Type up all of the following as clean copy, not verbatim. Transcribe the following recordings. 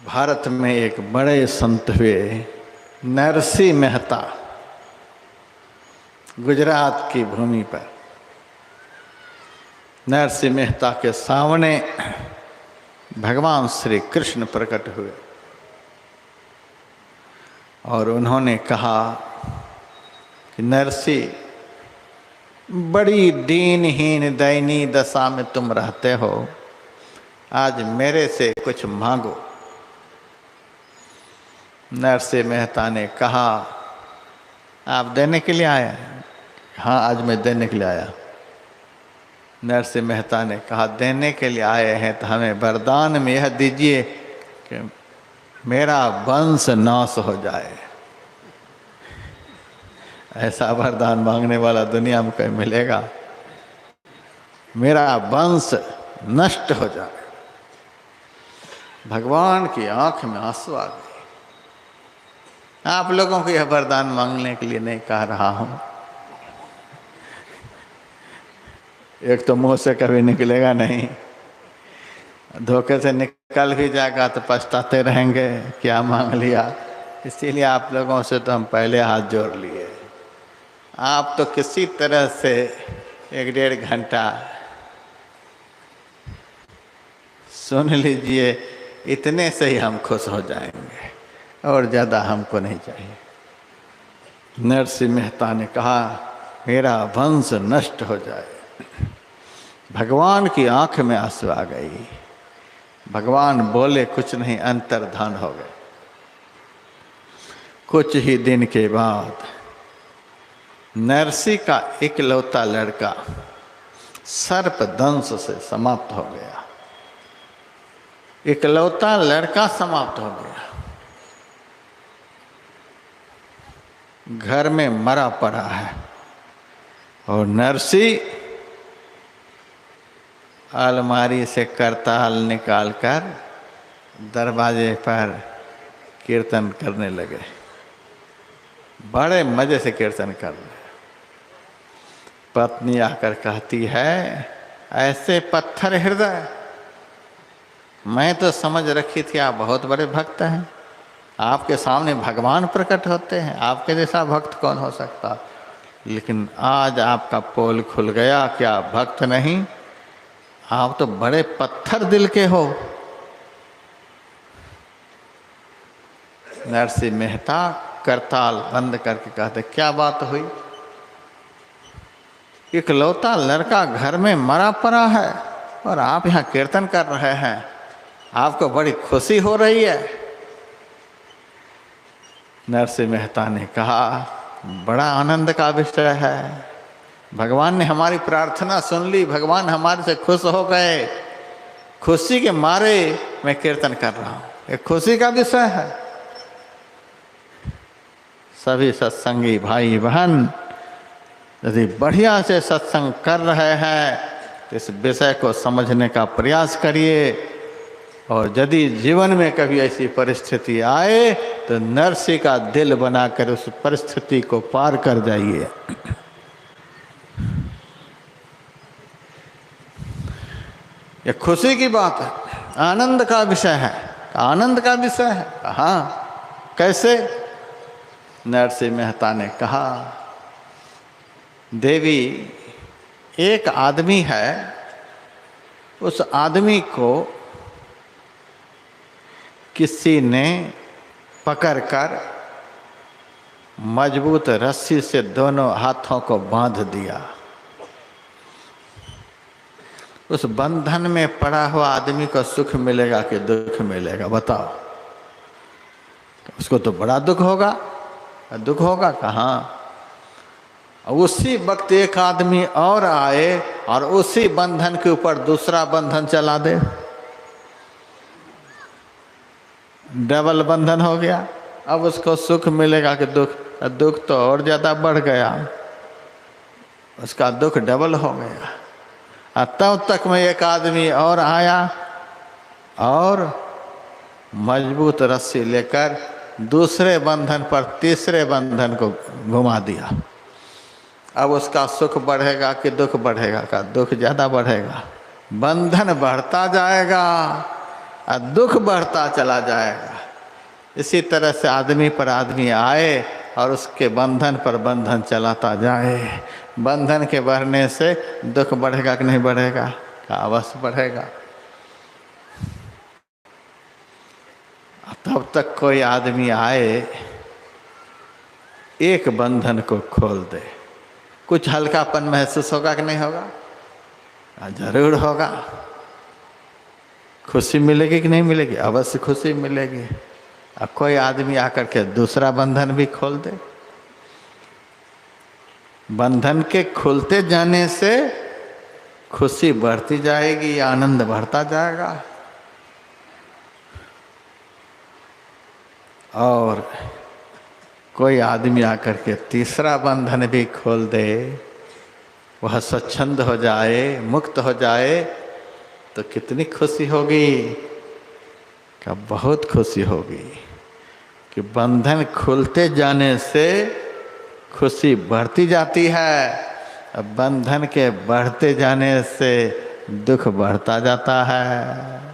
भारत में एक बड़े संत हुए नरसिंह मेहता, गुजरात की भूमि पर। नरसिंह मेहता के सामने भगवान श्री कृष्ण प्रकट हुए और उन्होंने कहा कि नरसिंह, बड़ी दीनहीन दयनीय दशा में तुम रहते हो, आज मेरे से कुछ मांगो। नरसिंह मेहता ने कहा, आप देने के लिए आए? हाँ, आज मैं देने के लिए आया। नरसिंह मेहता ने कहा, देने के लिए आए हैं तो हमें वरदान में यह दीजिए कि मेरा वंश नाश हो जाए। ऐसा वरदान मांगने वाला दुनिया में कोई मिलेगा? मेरा वंश नष्ट हो जाए। भगवान की आंख में आंसू आ गए। आप लोगों को यह वरदान मांगने के लिए नहीं कह रहा हूं। एक तो मुंह से कभी निकलेगा नहीं, धोखे से निकल भी जाएगा तो पछताते रहेंगे क्या मांग लिया। इसीलिए आप लोगों से तो हम पहले हाथ जोड़ लिए। आप तो किसी तरह से 1-1.5 घंटा सुन लीजिए, इतने से ही हम खुश हो जाएंगे और ज़्यादा हमको नहीं चाहिए। नरसिंह मेहता ने कहा, मेरा वंश नष्ट हो जाए। भगवान की आंख में आंसू आ गई। भगवान बोले कुछ नहीं, अंतर्धान हो गए। कुछ ही दिन के बाद नरसिंह का इकलौता लड़का सर्प दंश से समाप्त हो गया। इकलौता लड़का समाप्त हो गया, घर में मरा पड़ा है। और नरसिंह अलमारी से करताल निकालकर दरवाजे पर कीर्तन करने लगे। बड़े मजे से कीर्तन कर रहे। पत्नी आकर कहती है, ऐसे पत्थर हृदय, मैं तो समझ रखी थी आप बहुत बड़े भक्त हैं, आपके सामने भगवान प्रकट होते हैं, आपके जैसा भक्त कौन हो सकता। लेकिन आज आपका पोल खुल गया कि आप भक्त नहीं, आप तो बड़े पत्थर दिल के हो। नरसिंह मेहता करताल बंद करके कहते, क्या बात हुई? इकलौता लड़का घर में मरा पड़ा है और आप यहाँ कीर्तन कर रहे हैं, आपको बड़ी खुशी हो रही है। नरसिंह मेहता ने कहा, बड़ा आनंद का विषय है, भगवान ने हमारी प्रार्थना सुन ली, भगवान हमारे से खुश हो गए, खुशी के मारे मैं कीर्तन कर रहा हूँ, एक खुशी का विषय है। सभी सत्संगी भाई बहन यदि बढ़िया से सत्संग कर रहे हैं तो इस विषय को समझने का प्रयास करिए, और यदि जीवन में कभी ऐसी परिस्थिति आए तो नरसिंह का दिल बनाकर उस परिस्थिति को पार कर जाइए। ये खुशी की बात है, आनंद का विषय है। आनंद का विषय है, हाँ, कैसे? नरसिंह मेहता ने कहा, देवी, एक आदमी है, उस आदमी को किसी ने पकड़कर मजबूत रस्सी से दोनों हाथों को बांध दिया। उस बंधन में पड़ा हुआ आदमी को सुख मिलेगा कि दुख मिलेगा, बताओ? उसको तो बड़ा दुख होगा। दुख होगा कहाँ? उसी वक्त एक आदमी और आए और उसी बंधन के ऊपर दूसरा बंधन चला दे, डबल बंधन हो गया। अब उसको सुख मिलेगा कि दुख? दुख तो और ज्यादा बढ़ गया, उसका दुख डबल हो गया। तब तक में एक आदमी और आया और मजबूत रस्सी लेकर दूसरे बंधन पर तीसरे बंधन को घुमा दिया। अब उसका सुख बढ़ेगा कि दुख बढ़ेगा? का दुख ज़्यादा बढ़ेगा। बंधन बढ़ता जाएगा और दुख बढ़ता चला जाएगा। इसी तरह से आदमी पर आदमी आए और उसके बंधन पर बंधन चलाता जाए। बंधन के बढ़ने से दुख बढ़ेगा कि नहीं बढ़ेगा? अवश्य बढ़ेगा। तब तक कोई आदमी आए एक बंधन को खोल दे, कुछ हल्कापन महसूस होगा कि नहीं होगा? जरूर होगा। खुशी मिलेगी कि नहीं मिलेगी? अवश्य खुशी मिलेगी। अब कोई आदमी आकर के दूसरा बंधन भी खोल दे, बंधन के खुलते जाने से खुशी बढ़ती जाएगी, आनंद बढ़ता जाएगा। और कोई आदमी आकर के तीसरा बंधन भी खोल दे, वह स्वच्छंद हो जाए, मुक्त हो जाए, तो कितनी खुशी होगी? क्या बहुत खुशी होगी कि बंधन खुलते जाने से खुशी बढ़ती जाती है, अब बंधन के बढ़ते जाने से दुख बढ़ता जाता है।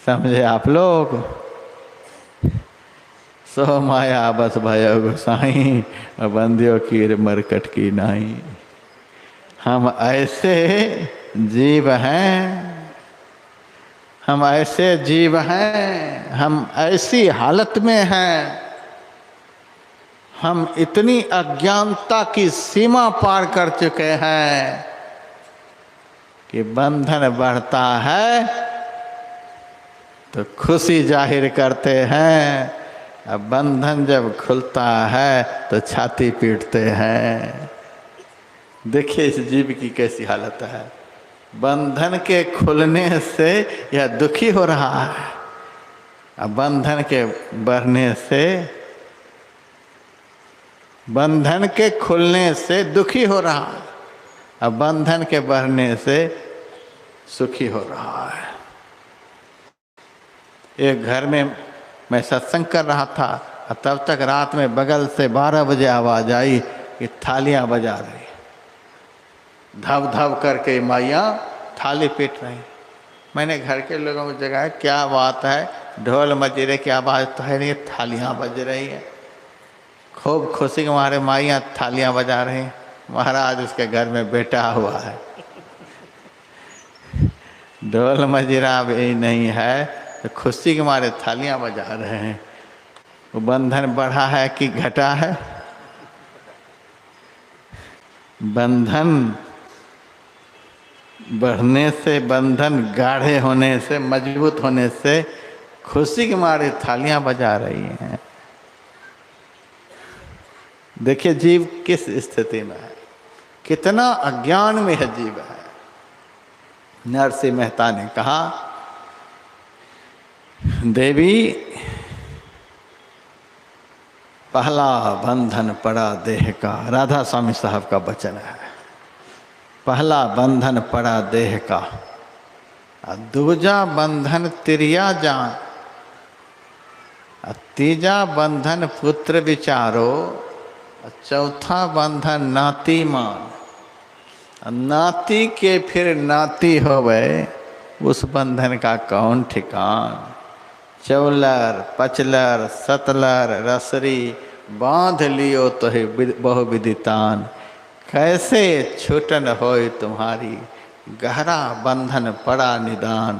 समझे आप लोग? सो माया बस भयो गोसाई, बंदियों की मरकट की नाई। हम ऐसे जीव हैं, हम ऐसे जीव हैं, हम ऐसी हालत में हैं, हम इतनी अज्ञानता की सीमा पार कर चुके हैं कि बंधन बढ़ता है तो खुशी जाहिर करते हैं, अब बंधन जब खुलता है तो छाती पीटते हैं। देखिए इस जीव की कैसी हालत है। बंधन के खुलने से यह दुखी हो रहा है, अब बंधन के बढ़ने से, बंधन के खुलने से दुखी हो रहा है, अब बंधन के बढ़ने से सुखी हो रहा है। एक घर में मैं सत्संग कर रहा था, तब तक रात में बगल से 12 बजे आवाज आई कि थालियां बजा रही, धब धब करके माइयाँ थाली पीट रही। मैंने घर के लोगों को जगाया, क्या बात है? ढोल मजीरे की आवाज़ तो है नहीं, थालियां बज रही है। खूब खुशी के मारे माइयाँ थालियां बजा रही। महाराज उसके घर में बेटा हुआ है, ढोल मजीरा भी नहीं है तो खुशी के मारे थालियां बजा रहे हैं। वो बंधन बढ़ा है कि घटा है? बंधन बढ़ने से, बंधन गाढ़े होने से, मजबूत होने से खुशी के मारे थालियां बजा रही हैं। देखिए जीव किस स्थिति में है, कितना अज्ञान में है जीव है। नरसिंह मेहता ने कहा, देवी पहला बंधन पड़ा देह का, राधा स्वामी साहब का वचन है। पहला बंधन पड़ा देह का, दूजा बंधन तिरिया जान, तीजा बंधन पुत्र विचारो, चौथा बंधन नाती मान। नाती के फिर नाती होवे, उस बंधन का कौन ठिकान। चौलर पचलर सतलर रसरी, बांध लियो तो है बहु विदितान। कैसे छूटन होय तुम्हारी, गहरा बंधन पड़ा निदान।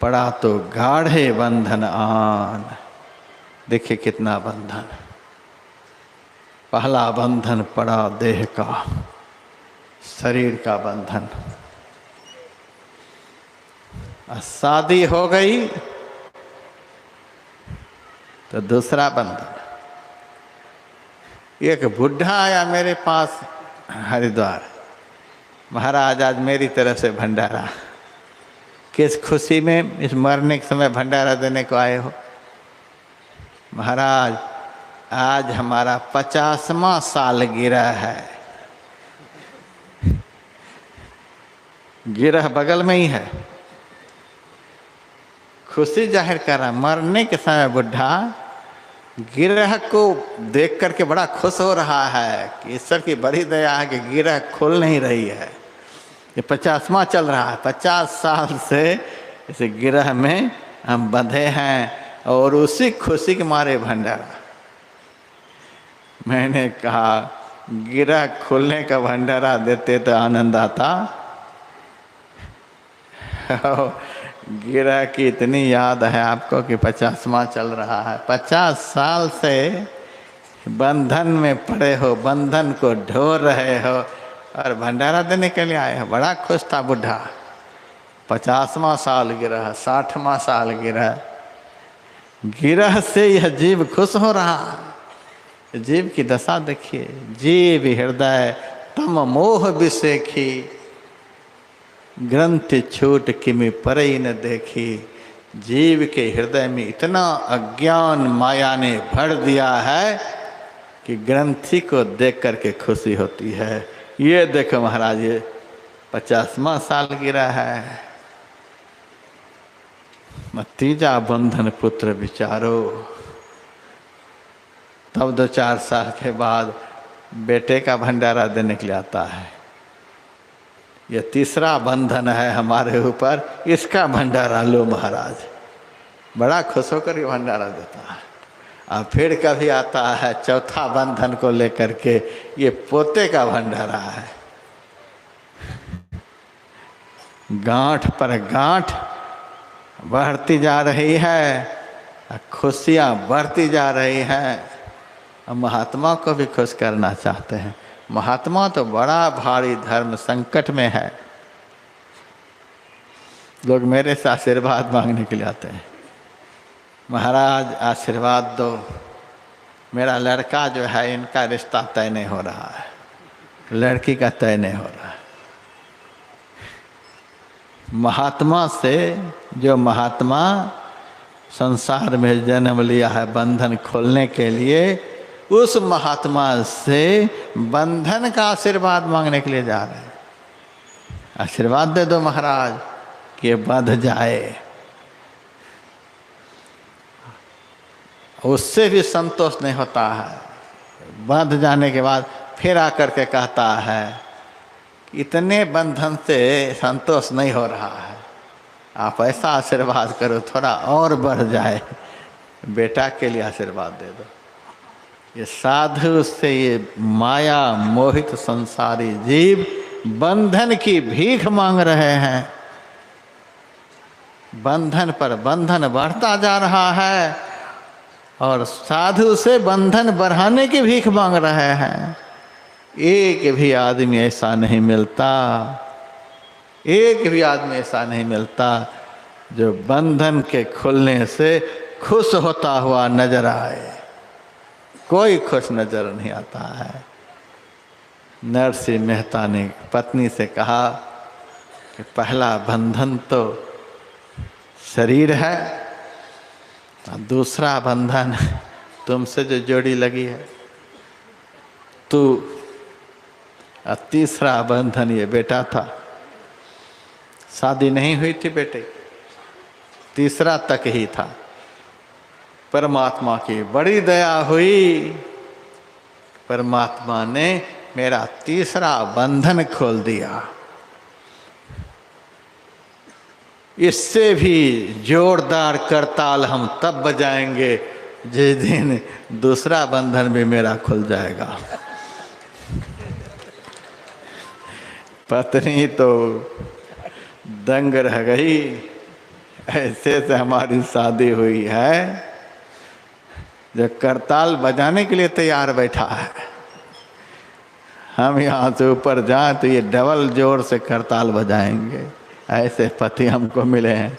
पड़ा तो गाढ़े बंधन आन। देखिए कितना बंधन। पहला बंधन पड़ा देह का, शरीर का बंधन। शादी हो गई तो दूसरा बंधन। एक बुढ़ा आया मेरे पास हरिद्वार, महाराज आज मेरी तरफ से भंडारा। किस खुशी में इस मरने के समय भंडारा देने को आए हो? महाराज आज हमारा 50वां सालगिरह है। गिरह बगल में ही है। खुशी जाहिर कर रहा। मरने के समय बुढ़ा गिरह को देख करके बड़ा खुश हो रहा है कि ईश्वर की बड़ी दया है कि गिरह खुल नहीं रही है। ये 50वां चल रहा है। 50 साल से इस गिरह में हम बंधे हैं और उसी खुशी के मारे भंडारा। मैंने कहा गिरह खुलने का भंडारा देते तो आनंद आता। गिरह की इतनी याद है आपको कि 50वां चल रहा है। 50 साल से बंधन में पड़े हो, बंधन को ढो रहे हो और भंडारा देने के लिए आए हो। बड़ा खुश था बुढ़ा। 50वां साल गिरह, 60वां साल गिरह। गिरह से यह जीव खुश हो रहा। जीव की दशा देखिए। जीव हृदय तम मोह बिसेखी, ग्रंथि छूट किमि परई न देखी। जीव के हृदय में इतना अज्ञान माया ने भर दिया है कि ग्रंथि को देख करके खुशी होती है। ये देखो महाराज, ये 50वां साल गिरा है। तीजा बंधन पुत्र विचारो। तब 2-4 साल के बाद बेटे का भंडारा देने के लिए आता है। ये तीसरा बंधन है हमारे ऊपर, इसका भंडारा लो महाराज। बड़ा खुश होकर ये भंडारा देता है। और फिर कभी आता है चौथा बंधन को लेकर के, ये पोते का भंडारा है। गांठ पर गांठ बढ़ती जा रही है, खुशियाँ बढ़ती जा रही हैं। महात्मा को भी खुश करना चाहते हैं। महात्मा तो बड़ा भारी धर्म संकट में है। लोग मेरे से आशीर्वाद मांगने के लिए आते हैं। महाराज आशीर्वाद दो, मेरा लड़का जो है इनका रिश्ता तय नहीं हो रहा है, लड़की का तय नहीं हो रहा है। महात्मा से, जो महात्मा संसार में जन्म लिया है बंधन खोलने के लिए, उस महात्मा से बंधन का आशीर्वाद मांगने के लिए जा रहे हैं। आशीर्वाद दे दो महाराज कि बंध जाए। उससे भी संतोष नहीं होता है। बंध जाने के बाद फिर आकर के कहता है इतने बंधन से संतोष नहीं हो रहा है, आप ऐसा आशीर्वाद करो थोड़ा और बढ़ जाए। बेटा के लिए आशीर्वाद दे दो। ये साधु से ये माया मोहित संसारी जीव बंधन की भीख मांग रहे हैं। बंधन पर बंधन बढ़ता जा रहा है और साधु से बंधन बढ़ाने की भीख मांग रहे हैं। एक भी आदमी ऐसा नहीं मिलता, एक भी आदमी ऐसा नहीं मिलता जो बंधन के खुलने से खुश होता हुआ नजर आए। कोई खुश नजर नहीं आता है। नरसिंह मेहता ने पत्नी से कहा कि पहला बंधन तो शरीर है, और दूसरा बंधन तुमसे जो जोड़ी लगी है तू, और तीसरा बंधन ये बेटा था। शादी नहीं हुई थी बेटे, तीसरा तक ही था। परमात्मा की बड़ी दया हुई, परमात्मा ने मेरा तीसरा बंधन खोल दिया। इससे भी जोरदार करताल हम तब बजाएंगे जिस दिन दूसरा बंधन भी मेरा खुल जाएगा। पत्नी तो दंग रह गई, ऐसे से हमारी शादी हुई है। जो करताल बजाने के लिए तैयार बैठा है, हम यहाँ से ऊपर जाएं तो ये डबल जोर से करताल बजाएंगे। ऐसे पति हमको मिले हैं।